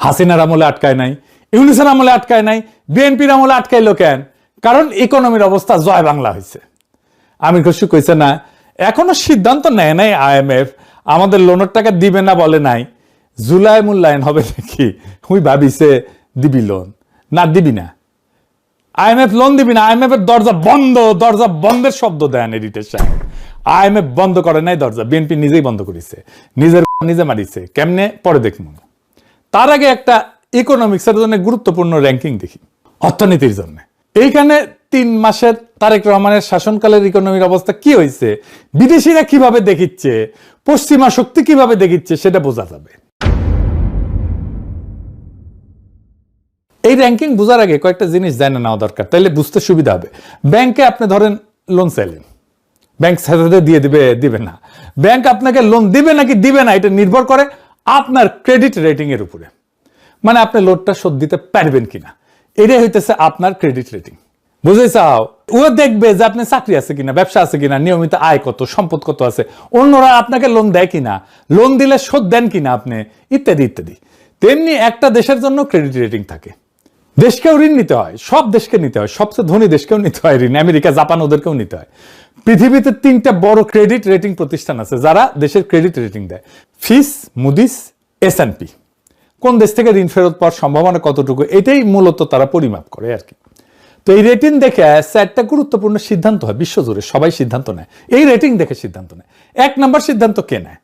হাসিনার আমলে আটকায় নাই, ইউনূসের আমলে আটকায় নাই, বিএনপির আমলে আটকাইলো কেন? কারণ ইকোনমির অবস্থা জয় বাংলা হয়েছে। আমির খসরু কইছে না, এখনো সিদ্ধান্ত নেয় নাই আইএমএফ, আমাদের লোনের টাকা দিবে না বলে নাই, জুলাই মূল্যায়ন হবে নাকি? হুই ভাবিছে দিবি লোন, না দিবি না, আইএমএফ লোন দিবি না, আইএমএফ এর দরজা বন্ধ, দরজা বন্ধের শব্দ দেন এডিটর সাহেব। আইএমএফ বন্ধ করে নাই দরজা, বিএনপি নিজেই বন্ধ করেছে, নিজে মারিছে। কেমনে? পরে দেখব। তার আগে একটা ইকোনমিক্সের জন্য গুরুত্বপূর্ণ র্যাঙ্কিং দেখি, অর্থনীতির জন্য। এইখানে 3 মাসের তারেক রহমানের শাসনকালের ইকোনমির অবস্থা কি হয়েছে, বিদেশিরা কিভাবে দেখিচ্ছে, পশ্চিমা শক্তি কিভাবে দেখিচ্ছে, সেটা বোঝা যাবে। এই র্যাঙ্কিং বোঝার আগে কয়েকটা জিনিস জানা নেওয়া দরকার, তাইলে বুঝতে সুবিধা হবে। ব্যাংকে আপনি ধরেন লোন চাইলেন, ব্যাংক সাথে দিয়ে দিবে না। ব্যাংক আপনাকে লোন দিবে নাকি দিবে না, এটা নির্ভর করে আপনার ক্রেডিট রেটিং এর উপরে, মানে আপনি লোনটা শোধ দিতে পারবেন কিনা, এটাই হইতেছে আপনার ক্রেডিট রেটিং। বুঝে চাও, ও দেখবে যে আপনি চাকরি আছে কিনা, ব্যবসা আছে কিনা, নিয়মিত আয় কত, সম্পদ কত আছে, অন্যরা আপনাকে লোন দেয় কিনা, লোন দিলে শোধ দেন কিনা আপনি, ইত্যাদি ইত্যাদি। তেমনি একটা দেশের জন্য ক্রেডিট রেটিং থাকে। দেশকেও ঋণ নিতে হয়, সব দেশকে নিতে হয়, সবচেয়ে ধনী দেশকেও নিতে হয় ঋণ, আমেরিকা, জাপান, ওদেরকেও নিতে হয়। পৃথিবীতে 3টা বড় ক্রেডিট রেটিং প্রতিষ্ঠান আছে যারা দেশের ক্রেডিট রেটিং দেয়, ফিচ, মুডিস, S&P। কোন দেশ থেকে ঋণ ফেরত পাওয়ার সম্ভাবনা কতটুকু, এটাই মূলত তারা পরিমাপ করে আর কি। তো এই রেটিং দেখে 4টা গুরুত্বপূর্ণ সিদ্ধান্ত হয় বিশ্বজুড়ে, সবাই সিদ্ধান্ত নেয় এই রেটিং দেখে সিদ্ধান্ত নেয়। 1 নম্বর সিদ্ধান্ত কে নেয়?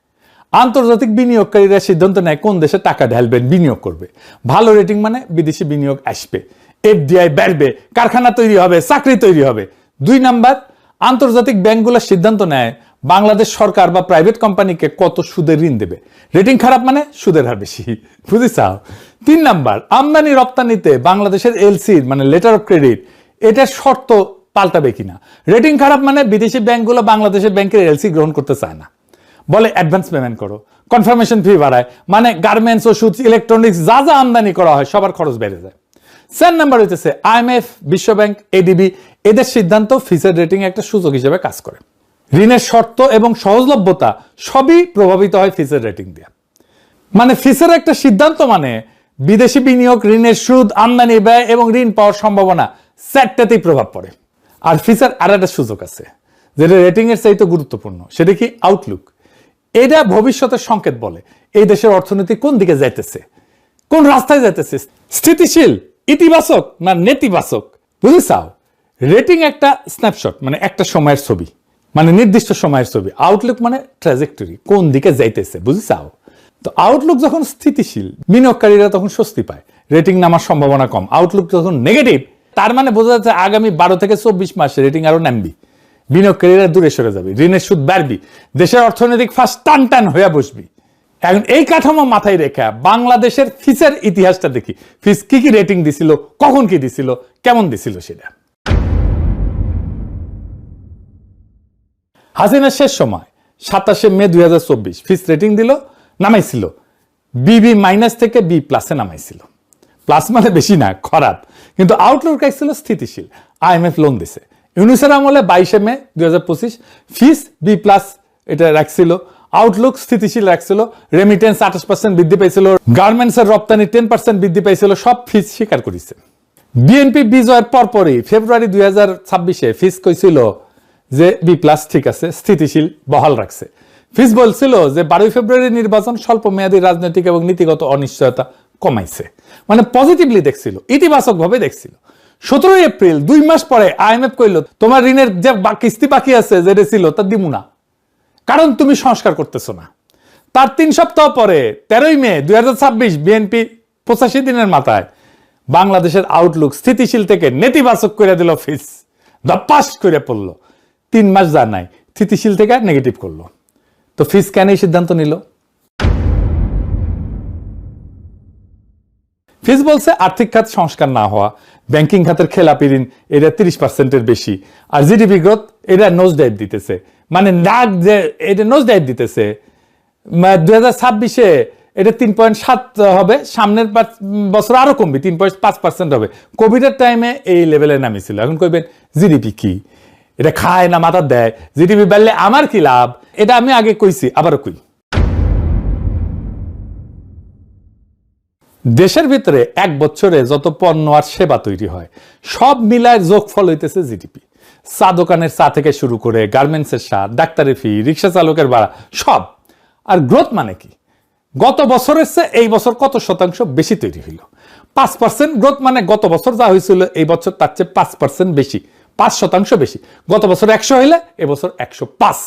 আন্তর্জাতিক বিনিয়োগকারীরা সিদ্ধান্ত নেয় কোন দেশে টাকা ঢালবেন, বিনিয়োগ করবে। ভালো রেটিং মানে বিদেশি বিনিয়োগ আসবে, FDI বাড়বে, কারখানা তৈরি হবে, চাকরি তৈরি হবে। 2 নাম্বার, আন্তর্জাতিক ব্যাংকগুলো সিদ্ধান্ত নেয় বাংলাদেশ সরকার বা প্রাইভেট কোম্পানিকে কত সুদে ঋণ দেবে। রেটিং খারাপ মানে সুদের হার বেশি, বুঝেছাও। 3 নাম্বার, আমদানি রপ্তানিতে বাংলাদেশের LC মানে লেটার অফ ক্রেডিট, এটার শর্ত পাল্টাবে কিনা। রেটিং খারাপ মানে বিদেশি ব্যাংকগুলো বাংলাদেশের ব্যাংকের LC গ্রহণ করতে চায় না, বলে অ্যাডভান্স পেমেন্ট করো, কনফার্মেশন ফি বাড়ায়, মানে গার্মেন্টস, ওষুধ, ইলেকট্রনিক্স যা যা আমদানি করা হয় সবার খরচ বেড়ে যায়। 4 নাম্বার হইতেছে IMF, বিশ্বব্যাংক, ADB, এদের সিদ্ধান্ত ফিচের রেটিং একটা সূচক হিসেবে কাজ করে। ঋণের শর্ত এবং সহজলভ্যতা সবই প্রভাবিত হয় ফিচের রেটিং দিয়ে। মানে ফিচের একটা সিদ্ধান্ত মানে বিদেশি বিনিয়োগ, ঋণের সুদ, আমদানি ব্যয় এবং ঋণ পাওয়ার সম্ভাবনা 4টাতেই প্রভাব পড়ে। আর ফিচের আর একটা সূচক আছে যেটা রেটিং এর চাইতে গুরুত্বপূর্ণ, সেটা কি? আউটলুক। এটা ভবিষ্যতের সংকেত বলে এই দেশের অর্থনীতি কোন দিকে যাইতেছে, কোন রাস্তায় যাইতেছে, স্থিতিশীল, ইতিবাচক না নেতিবাচক, বুঝেছাও। রেটিং একটা স্ন্যাপশট, মানে একটা সময়ের ছবি, মানে নির্দিষ্ট সময়ের ছবি। আউটলুক মানে ট্র্যাজেক্টরি, কোন দিকে যাইতেছে, বুঝেছাও। তো আউটলুক যখন স্থিতিশীল, বিনিয়োগকারীরা তখন স্বস্তি পায়, রেটিং নামার সম্ভাবনা কম। আউটলুক যখন নেগেটিভ, তার মানে বোঝা যাচ্ছে আগামী 12 থেকে 24 মাসে রেটিং আরো নামবি, বিনিয়োগকারীরা দূরে সরে যাবে, ঋণের সুদ বাড়বি, দেশের অর্থনৈতিক ফাঁস টান হয়ে বসবি। এখন এই কাঠামো মাথায় রেখে বাংলাদেশের ফিচের ইতিহাসটা দেখি, ফিচ কি কি রেটিং দিছিল, কখন কি দিছিল, কেমন দিছিল সেটা। হাসিনার শেষ সময় 27 মে 2024 ফিচ রেটিং দিল, নামাইছিল BB- থেকে B+ নামাইছিল। প্লাস মানে বেশি না, খারাপ, কিন্তু আউটলুক রাখছিল স্থিতিশীল। IMF লোন দিছে। ইউনূসের আমলে 22 মে 2025 ফিচ B+ এটা রাখছিল, আউটলুক স্থিতিশীল রাখছিল। রেমিটেন্স 28% বৃদ্ধি পাইছিল, গার্মেন্টসের রপ্তানি 10% বৃদ্ধি পাইছিল, সব ফিচ স্বীকার করেছে। বিএনপি বিজয়ের পরপরই ফেব্রুয়ারি 2026 ফিচ কইছিল যে B+ ঠিক আছে, স্থিতিশীল, বহাল রাখছে। ফিচ বলছিল যে 12 ফেব্রুয়ারি নির্বাচন স্বল্প মেয়াদী রাজনৈতিক এবং নীতিগত অনিশ্চয়তা কমাইছে, মানে পজিটিভলি দেখছিল, ইতিবাচক ভাবে দেখছিল। 17 এপ্রিল 2 মাস পরে IMF কইল তোমার ঋণের যে কিস্তি বাকি আছে যেটা ছিল তা দিমু না, কারণ তুমি সংস্কার করতেছো না। তার 3 সপ্তাহ পরে 13 মে 2026 বিএনপি 85 দিনের মাথায় বাংলাদেশের আউটলুক স্থিতিশীল থেকে নেতিবাচক করে দিল, ফিচ ধপাস করে পড়লো। 3 মাস যা নাই, স্থিতিশীল থেকে নেগেটিভ করলো। তো ফিচ কেন এই সিদ্ধান্ত নিল? ফিচ বলছে আর্থিক খাত সংস্কার না হওয়া, ব্যাংকিং খাতের খেলাপি ঋণ এটা 30%-এর বেশি, আর জিডিপি গ্রোথ এটা নোজ ডাইভ দিতেছে, মানে নাক যে এটা নোজ ডাইভ দিতেছে। 2026 এটা 3.7 হবে, সামনের বছর আরো কমবে, 3.5% হবে। কোভিডের টাইমে এই লেভেলে নামিছিল। এখন কইবেন জিডিপি কি, এটা খায় না মাথা দেয়, জিডিপি বাড়লে আমার কি লাভ? এটা আমি আগে কইছি, আবারও কই। দেশের ভিতরে এক বছরে যত পণ্য আর সেবা তৈরি হয় সব মিলায় যোগফল হইতেছে জিডিপি। চা দোকানের চা থেকে শুরু করে গার্মেন্টসের সার, ডাক্তারের ফি, রিক্সা চালকের ভাড়া সব। আর গ্রোথ মানে কি? গত বছরের চেয়ে এই বছর কত শতাংশ বেশি তৈরি হইল? 5% গ্রোথ মানে গত বছর যা হয়েছিল এই বছর তার চেয়ে 5% বেশি, 5% বেশি। গত বছর 100 হইলে এবছর 105।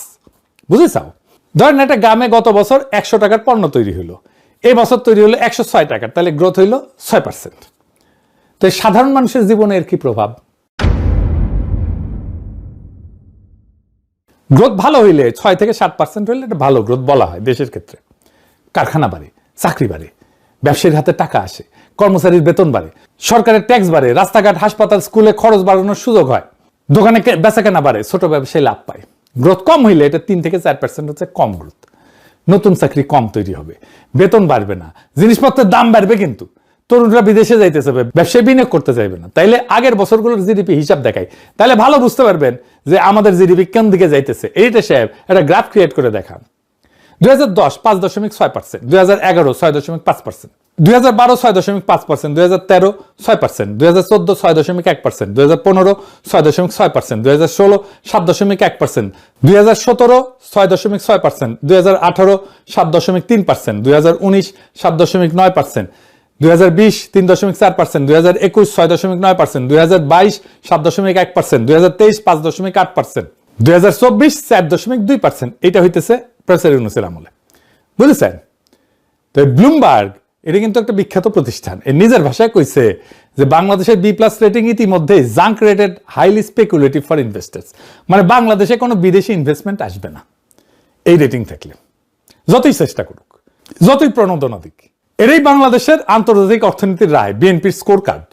বুঝেছাও? ধরেন একটা গ্রামে গত বছর 100 টাকার পণ্য তৈরি হইলো, এই বছর তৈরি হলো 106 টাকার, তাহলে গ্রোথ হইল 6%। তো সাধারণ মানুষের জীবনে এর কি প্রভাব? গ্রোথ ভালো হইলে 6 থেকে 7% হইলে এটা ভালো গ্রোথ বলা হয় দেশের ক্ষেত্রে। কারখানা বাড়ে, চাকরি বাড়ে, ব্যবসায়ীর হাতে টাকা আসে, কর্মচারীর বেতন বাড়ে, সরকারের ট্যাক্স বাড়ে, রাস্তাঘাট, হাসপাতাল, স্কুলে খরচ বাড়ানোর সুযোগ হয়, দোকানে বেচাকেনা বাড়ে, ছোট ব্যবসায়ী লাভ পায়। গ্রোথ কম হইলে এটা 3 থেকে 4% হচ্ছে কম গ্রোথ। নতুন চাকরি কম তৈরি হবে, বেতন বাড়বে না, জিনিসপত্রের দাম বাড়বে, কিন্তু তরুণরা বিদেশে যাইতে চাইবে, ব্যবসায় বিনিয়োগ করতে চাইবে না। তাইলে আগের বছরগুলোর জিডিপি হিসাব দেখায়, তাহলে ভালো বুঝতে পারবেন যে আমাদের জিডিপি কোন দিকে যাইতেছে। এইটা সাহেব একটা গ্রাফ ক্রিয়েট করে দেখান। 2010 5.6%, 2011 6.5%, 2012 6.5%, 2013 6%, 2014 6.1%, 2015 6.6%, 2016 7.1%, 2017 6.6%, 2018 7.3%, 2019 7.9%, 2020 3.4%, 2021 6.9%, 2022 7.1%, 2023 5.8%, 2024 4.2%। এটা হইতেছে প্রফেসর ইউনূসের আমলে। বুঝেছেন? তো ব্লুমবার্গ এটা কিন্তু একটা বিখ্যাত প্রতিষ্ঠান, এর নিজের ভাষায় কইছে যে বাংলাদেশের B+ রেটিং ইতিমধ্যে junk rated, highly speculative for investors. মানে বাংলাদেশে কোনো বিদেশি ইনভেস্টমেন্ট আসবে না এই রেটিং থাকলে, যতই চেষ্টা করুক, যতই প্রণোদনা দিক। এটাই বাংলাদেশের আন্তর্জাতিক অর্থনীতির রায়, বিএনপির স্কোর কার্ড।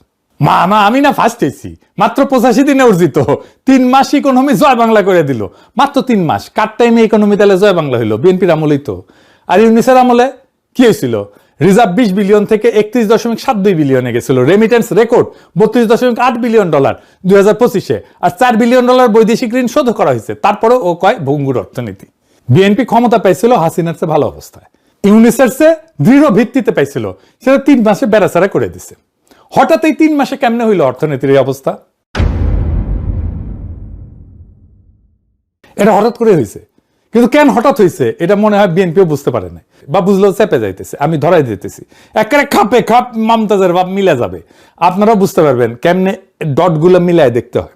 আমি না ফার্স্ট হয়েছি, মাত্র 85 দিনে অর্জিত 3 মাস ইকোনমি জয় বাংলা করে দিল, মাত্র 3 মাস। কার টাইমে ইকোনমি তাহলে জয় বাংলা হইলো? বিএনপির আমলেই তো। আর ইউনিসের আমলে কি হয়েছিল? রিজার্ভ 20 বিলিয়ন থেকে 31.72 বিলিয়নে গেছিল, রেমিটেন্স রেকর্ড $32.8 বিলিয়ন 2025-এ, আর $4 বিলিয়ন বৈদেশিক ঋণ শোধ করা হয়েছে। তারপরেও ও কয় ভঙ্গুর অর্থনীতি। বিএনপি ক্ষমতা পাইছিল হাসিনার চেয়ে ভালো অবস্থায়, ইউনিসের চেয়ে দৃঢ় ভিত্তিতে পাইছিল, সেটা 3 মাসে বেড়াচাড়া করে দিছে। হঠাৎ এই 3 মাসে কেমনে হইল অর্থনীতির এই অবস্থা? এটা হঠাৎ করে হয়েছে, কিন্তু কেন হঠাৎ হয়েছে এটা মনে হয় বিএনপিও বুঝতে পারে না, বা বুঝলেও চেপে যাইতেছে। আমি ধরাই দিতেছি, একেবারে খাপে খাপ মমতাজের ভাব মিলে যাবে। আপনারাও বুঝতে পারবেন কেমনে ডটগুলো মিলায় দেখতে হয়।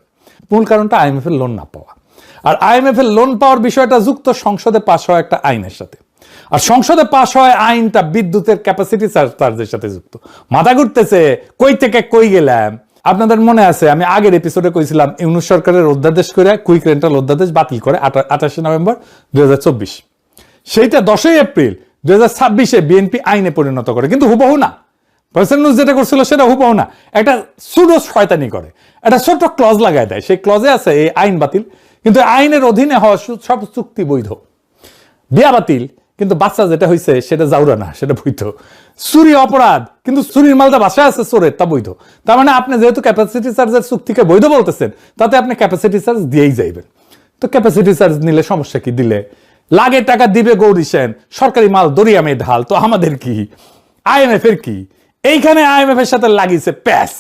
মূল কারণটা IMF এর লোন না পাওয়া। আর IMF এর লোন পাওয়ার বিষয়টা যুক্ত সংসদে পাশ হওয়া একটা আইনের সাথে। আর সংসদে পাশ হয় আইনটা বিদ্যুতের ক্যাপাসিটি চার্জের সাথে যুক্ত। মাথা ঘুরতেছে, কই থেকে কই গেলাম। আপনাদের মনে আছে আমি আগের এপিসোডে কইছিলাম ইউনূস সরকারের অধ্যাদেশ করে কুইক রেন্টাল অধ্যাদেশ বাতিল করে 28 নভেম্বর 2024। সেইটা 10 এপ্রিল 2026-এ বিএনপি আইনে পরিণত করে, কিন্তু হুবহু না। প্রেসিডেন্ট ইউনূস যেটা করছিল সেটা হুবহু না, একটা সুডো শয়তানি করে, একটা ছোট ক্লজ লাগায় দেয়। সেই ক্লজে আছে এই আইন বাতিল, কিন্তু আইনের অধীনে হওয়া সব চুক্তি বৈধ। বিয়া বাতিল, কিন্তু বাচ্চা যেটা হয়েছে সেটা জাউরা না, সেটা বৈধ। চুরি অপরাধ, কিন্তু চুরির মালটা বাসায় আছে চোরের, তা বৈধ। তার মানে আপনি যেহেতু ক্যাপাসিটি চার্জের চুক্তিকে বৈধ বলতেছেন, তাতে আপনি ক্যাপাসিটি চার্জ দিয়েই যাইবেন। তো ক্যাপাসিটি চার্জ নিলে সমস্যা কি? দিলে লাগে টাকা দিবে গৌরী সেন, সরকারি মাল দরিয়ামে ঢাল, তো আমাদের কি? IMF এর কি? এইখানে IMF এর সাথে লাগিয়েছে প্যাস।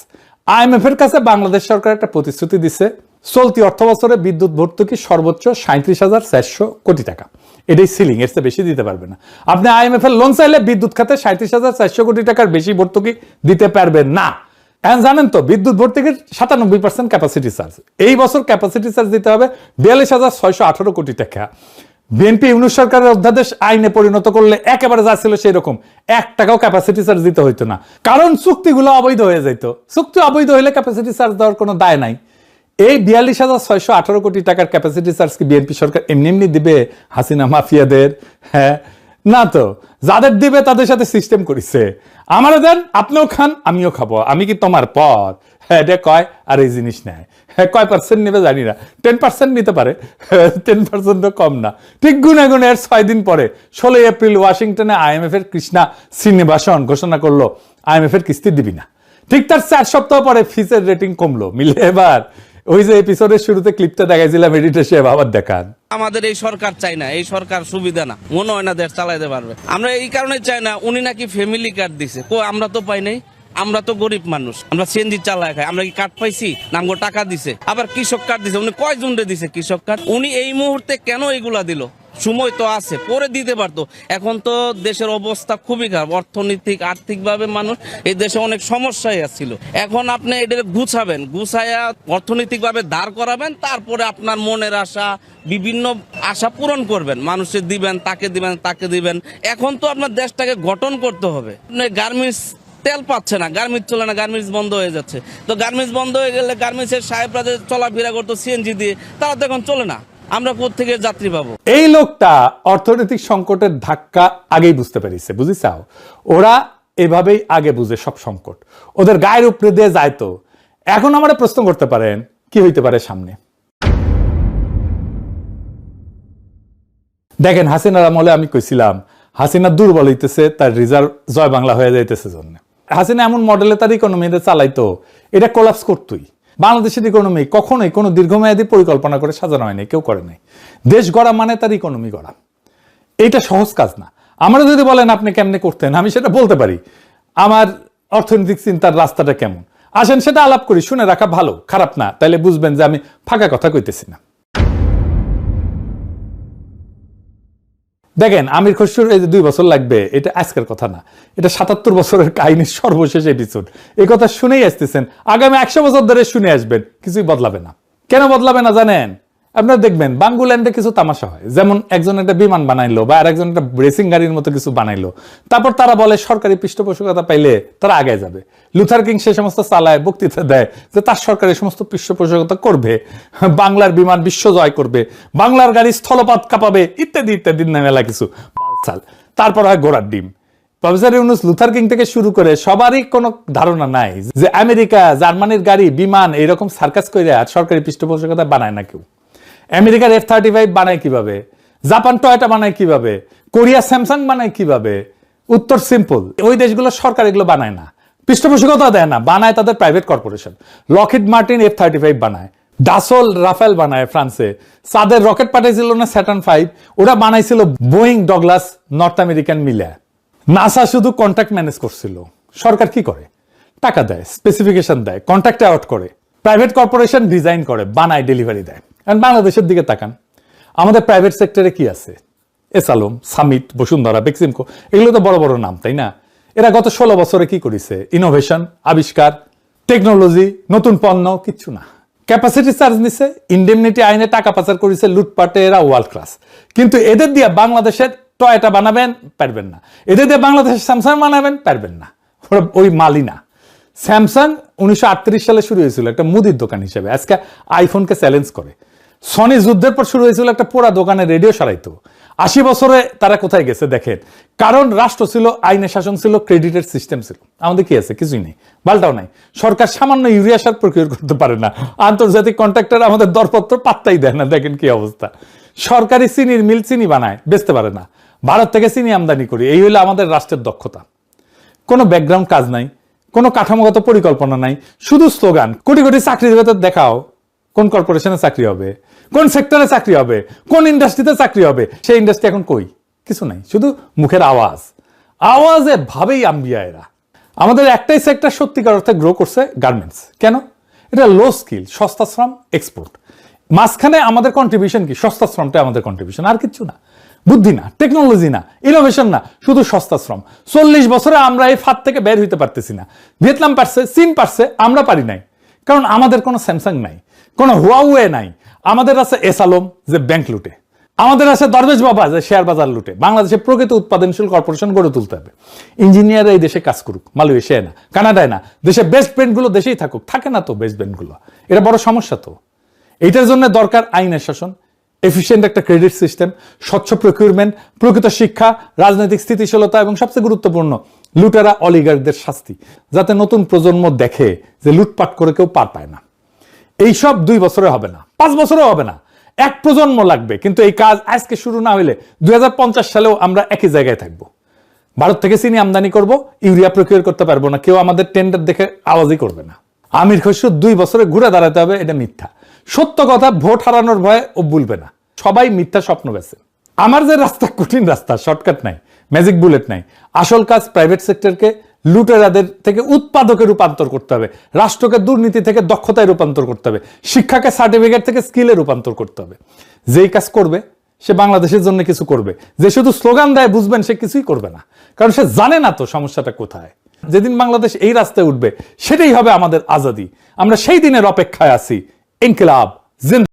IMF এর কাছে বাংলাদেশ সরকার একটা প্রতিশ্রুতি দিছে, চলতি অর্থ বছরে বিদ্যুৎ ভর্তুকি সর্বোচ্চ 37,400 কোটি টাকা। এটাই সিলিং, এর চেয়ে বেশি দিতে পারবে না। আপনি IMF এর লোন চাইলে বিদ্যুৎ খাতে 37,400 কোটি টাকার বেশি ভর্তুকি দিতে পারবেন না। এখন জানেন তো বিদ্যুৎ ভর্তুকির 97% ক্যাপাসিটি চার্জ। এই বছর ক্যাপাসিটি চার্জ দিতে হবে 42,618 কোটি টাকা। বিএনপি ইউনূস সরকারের অধ্যাদেশ আইনে পরিণত করলে একেবারে যা ছিল সেই রকম, 1 টাকাও ক্যাপাসিটি চার্জ দিতে হইতো না, কারণ চুক্তিগুলো অবৈধ হয়ে যেত। চুক্তি অবৈধ হইলে ক্যাপাসিটি চার্জ দেওয়ার কোনো দায় নাই। এই 42,618 কোটি টাকার ক্যাপাসিটি চার্জ কি বিএনপি সরকার এমনি এমনি দিবে হাসিনা মাফিয়াদের? হ্যাঁ, না তো। যাদের দিবে তাদের সাথে সিস্টেম করেছে, আমারও দেন, আপনিও খান, আমিও খাবো, আমি কি তোমার পর? হ্যাঁ, এটা কয় আর এই জিনিস নেয়। হ্যাঁ, কয় পার্সেন্ট নেবে জানি না, 10% নিতে পারে, 10% কম না। ঠিক গুনে গুনে এর 6 দিন পরে 16 এপ্রিল ওয়াশিংটনে IMF এর কৃষ্ণা শ্রীনিবাসন ঘোষণা করলো IMF এর কিস্তি দিবি না। ঠিক তার 4 সপ্তাহ পরে ফিচের রেটিং কমলো। মিলে এবার ওই যে এপিসোডের শুরুতে ক্লিপটা দেখাইছিলাম, এডিটর সাহেব আবার দেখান। আমাদের এই সরকার চাই না, এই সরকার সুবিধা না, মনে হয় না দেশ চালাইতে পারবে। আমরা এই কারণে চাই না, উনি নাকি ফ্যামিলি কার্ড দিছে, আমরা তো পাই নাই। আমরা তো গরিব মানুষ, আমরা সিএনজি চালায় খাই, আমরা কি কার্ড পাইছি? নামগো টাকা দিছে, আবার কৃষক কার্ড দিছে। উনি কয়জন দিছে কৃষক কার্ড? উনি এই মুহূর্তে কেন এগুলা দিল? সময় তো আছে, পরে দিতে পারতো। এখন তো দেশের অবস্থা খুবই খারাপ, অর্থনৈতিক আর্থিকভাবে মানুষ এই দেশে অনেক সমস্যায় আসছিল। এখন আপনি এটা গুছাবেন, গুছাইয়া অর্থনৈতিকভাবে দাঁড় করাবেন, তারপরে আপনার মনের আশা, বিভিন্ন আশা পূরণ করবেন, মানুষের দিবেন, তাকে দিবেন, তাকে দিবেন। এখন তো আপনার দেশটাকে গঠন করতে হবে। গার্মেন্টস তেল পাচ্ছে না, গার্মেন্টস চলে না, গার্মেন্টস বন্ধ হয়ে যাচ্ছে। তো গার্মেন্টস বন্ধ হয়ে গেলে গার্মেন্টসের সাহেবরা যে চলাফেরা করতো সিএনজি দিয়ে, তারা তো এখন চলে না। আমরা কোত্থেকে যাত্রী পাবো? এই লোকটা অর্থনৈতিক সংকটের ধাক্কা আগেই বুঝতে পেরেছে, বুঝিছাও? ওরা এভাবেই আগে বুঝে সব সংকট, ওদের গায়ের উপরে দিয়ে যায়। তো এখন আমরা প্রশ্ন করতে পারেন কি হইতে পারে সামনে। দেখেন, হাসিনার আমলে আমি কইছিলাম হাসিনা দুর্বল হইতেছে, তার রিজার্ভ জয় বাংলা হয়ে যাইতেছে জন্য। হাসিনা এমন মডেলে তার ইকোনমিতে চালাইতো, এটা কোলাপস করতোই। বাংলাদেশের ইকোনমি কখনোই কোনো দীর্ঘমেয়াদী পরিকল্পনা করে সাজানো হয়নি, কেউ করে নাই। দেশ গড়া মানে তার ইকোনমি গড়া, এইটা সহজ কাজ না। আমরা যদি বলেন আপনি কেমনে করতেন, আমি সেটা বলতে পারি। আমার অর্থনৈতিক চিন্তার রাস্তাটা কেমন, আসেন সেটা আলাপ করি, শুনে রাখা ভালো, খারাপ না। তাইলে বুঝবেন যে আমি ফাঁকা কথা কইতেছি না। দেখেন, আমির খসরুর এই যে 2 বছর লাগবে, এটা আজকের কথা না, এটা 77 বছরের কাহিনীর সর্বশেষ এপিসোড। এই কথা শুনেই আসতেছেন, আগামী 100 বছর ধরে শুনে আসবেন, কিছুই বদলাবে না। কেন বদলাবে না জানেন? আপনারা দেখবেন বাঙ্গুল্যান্ডে কিছু তামাশা হয়, যেমন একজন একটা বিমান বানাইলো বা আরেকজন একটা রেসিং গাড়ির মতো কিছু বানাইলো, তারপর তারা বলে সরকারি পৃষ্ঠপোষকতা পাইলে তারা আগে যাবে। লুথার কিং সে সমস্ত চালায়, বক্তৃতা দেয় যে তার সরকার এই সমস্ত পৃষ্ঠপোষকতা করবে, বাংলার বিমান বিশ্ব জয় করবে, বাংলার গাড়ি স্থলপথ কাঁপাবে, ইত্যাদি ইত্যাদি মেলা কিছু। তারপর হয় ঘোড়ার ডিম। প্রফেসর ইউনূস লুথার কিং থেকে শুরু করে সবারই কোনো ধারণা নাই যে আমেরিকা জার্মানির গাড়ি বিমান এইরকম সার্কাস করে আর সরকারি পৃষ্ঠপোষকতা বানায় না কেউ। আমেরিকার F-35 বানায় কিভাবে, জাপান টয়োটা বানায় কিভাবে, কোরিয়া স্যামসাং বানায় কিভাবে? উত্তর সিম্পল, ওই দেশগুলো সরকার এগুলো বানায় না, পৃষ্ঠপোষকতা দেয় না, বানায় তাদের private corporation. Lockheed Martin F-35 বানায়, ডাসল রাফেল বানায় ফ্রান্সে, সাদের রকেট পাঠাইছিল না স্যাটার্ন 5, ওরা বানাইছিল বোয়িং ডগলাস নর্থ আমেরিকান মিলে। নাসা শুধু কন্ট্রাক্ট ম্যানেজ করছিল। সরকার কি করে? টাকা দেয়, স্পেসিফিকেশন দেয়, কন্ট্রাক্ট অ্যাওয়ার্ড করে, প্রাইভেট কর্পোরেশন ডিজাইন করে, বানায়, ডেলিভারি দেয়। কারণ বাংলাদেশের দিকে তাকান, আমাদের প্রাইভেট সেক্টরে কি আছে? এসালম, সামিট, বসুন্ধরা, বেক্সিমকো, এগুলো তো বড় বড় নাম, তাই না? এরা গত 16 বছরে কি করেছে? ইনোভেশন, আবিষ্কার, টেকনোলজি, নতুন পণ্য, কিচ্ছু না। ক্যাপাসিটি চার্জ নিছে, ইন্ডেমনিটি আইনে টাকা পাচার করেছে, লুটপাটে এরা ওয়ার্ল্ড ক্লাস। কিন্তু এদের দিয়ে বাংলাদেশের টয়টা বানাবেন পারবেন না, এদের দিয়ে বাংলাদেশের স্যামসাং বানাবেন পারবেন না, ওরা ওই মালই না। স্যামসাং 1938 সালে শুরু হয়েছিল একটা মুদির দোকান হিসেবে, আজকে আইফোনকে চ্যালেঞ্জ করে। সনি যুদ্ধের পর শুরু হয়েছিল একটা পোড়া দোকানে রেডিও সারাইতো। 80 বছরে তারা কোথায় গেছে দেখেন, কারণ রাষ্ট্র ছিল, আইনের শাসন ছিল, ক্রেডিটের সিস্টেম ছিল। আমাদের কি আছে? কিছুই নেই, বালটাও নাই। সরকার সামান্য ইউরিয়া সার প্রক্রিয়া করতে পারে না, আন্তর্জাতিক কন্ট্রাক্টর আমাদের দরপত্র পাত্তাই দেয় না। দেখেন কি অবস্থা। সরকারি চিনির মিল চিনি বানায়, বেচতে পারে না। ভারত থেকে চিনি আমদানি করি, এই হলো আমাদের রাষ্ট্রের দক্ষতা। কোনো ব্যাকগ্রাউন্ড কাজ নাই, কোনো কাঠামোগত পরিকল্পনা নাই, শুধু স্লোগান। কোটি কোটি চাকরি ভেতর দেখাও, কোন কর্পোরেশনে চাকরি হবে, কোন সেক্টরে চাকরি হবে, কোন ইন্ডাস্ট্রিতে চাকরি হবে? সেই ইন্ডাস্ট্রি এখন কই? কিছু নাই, শুধু মুখের আওয়াজ। আওয়াজে ভাবেই আম্বিয়া এরা। আমাদের একটাই সেক্টর সত্যিকার অর্থে গ্রো করছে, গার্মেন্টস। কেন? এটা লো স্কিল, সস্তা শ্রম, এক্সপোর্ট। মাঝখানে আমাদের কন্ট্রিবিউশন কি? সস্তা শ্রমটা আমাদের কন্ট্রিবিউশন, আর কিছু না। বুদ্ধি না, টেকনোলজি না, ইনোভেশন না, শুধু সস্তা শ্রম। 40 বছরে আমরা এই ফাঁদ থেকে বের হইতে পারতেছি না। ভিয়েতনাম পারছে, চীন পারছে, আমরা পারি নাই। কারণ আমাদের কোনো স্যামসাং নাই, কোনো হুয়াওয়ে নাই। আমাদের আছে এসালম যে ব্যাংক লুটে, আমাদের আছে দরবেশ বাবা যে শেয়ার বাজার লুটে। বাংলাদেশে প্রকৃত উৎপাদনশীল কর্পোরেশন গড়ে তুলতে হবে। ইঞ্জিনিয়াররা এই দেশে কাজ করুক, মালয়েশিয়ায় না, কানাডায় না, দেশে বেস্ট ব্র্যান্ডগুলো দেশেই থাকুক। থাকে না তো বেস্ট ব্র্যান্ডগুলো, এটা বড় সমস্যা। তো এইটার জন্য দরকার আইনের শাসন, এফিশিয়েন্ট একটা ক্রেডিট সিস্টেম, স্বচ্ছ প্রকিউরমেন্ট, প্রকৃত শিক্ষা, রাজনৈতিক স্থিতিশীলতা এবং সবচেয়ে গুরুত্বপূর্ণ লুটেরা অলিগারদের শাস্তি, যাতে নতুন প্রজন্ম দেখে যে লুটপাট করে কেউ পার পায় না। এইসব 2 বছরে হবে না, 5 বছরেও হবে না, 1 প্রজন্ম লাগবে। কিন্তু এই কাজ আজকে শুরু না হইলে 2050 সালেও আমরা একই জায়গায় থাকবো। ভারত থেকে চিনি আমদানি করব, ইউরিয়া প্রকিউর করতে পারবো না, কেউ আমাদের টেন্ডার দেখে আওয়াজই করবে না। আমির খসরু 2 বছরে ঘুরে দাঁড়াতে হবে, এটা মিথ্যা। সত্য কথা, ভোট হারানোর ভয়ে ও বলবে না। সবাই মিথ্যা স্বপ্ন বেছে। আমার যে রাস্তা কঠিন রাস্তা, শর্টকাট নাই, ম্যাজিক বুলেট নাই। আসল কাজ প্রাইভেট সেক্টরকে লুটেরাদের থেকে উৎপাদকে রূপান্তর করতে হবে, রাষ্ট্রকে দুর্নীতি থেকে দক্ষতায় রূপান্তর করতে হবে, শিক্ষাকে সার্টিফিকেট থেকে স্কিলে রূপান্তর করতে হবে। যেই কাজ করবে সে বাংলাদেশের জন্য কিছু করবে, যে শুধু স্লোগান দেয় বুঝবেন সে কিছুই করবে না, কারণ সে জানে না তো সমস্যাটা কোথায়। যেদিন বাংলাদেশ এই রাস্তায় উঠবে সেটাই হবে আমাদের আজাদি। আমরা সেই দিনের অপেক্ষায় আছি। ইনকিলাব জিন্দাবাদ।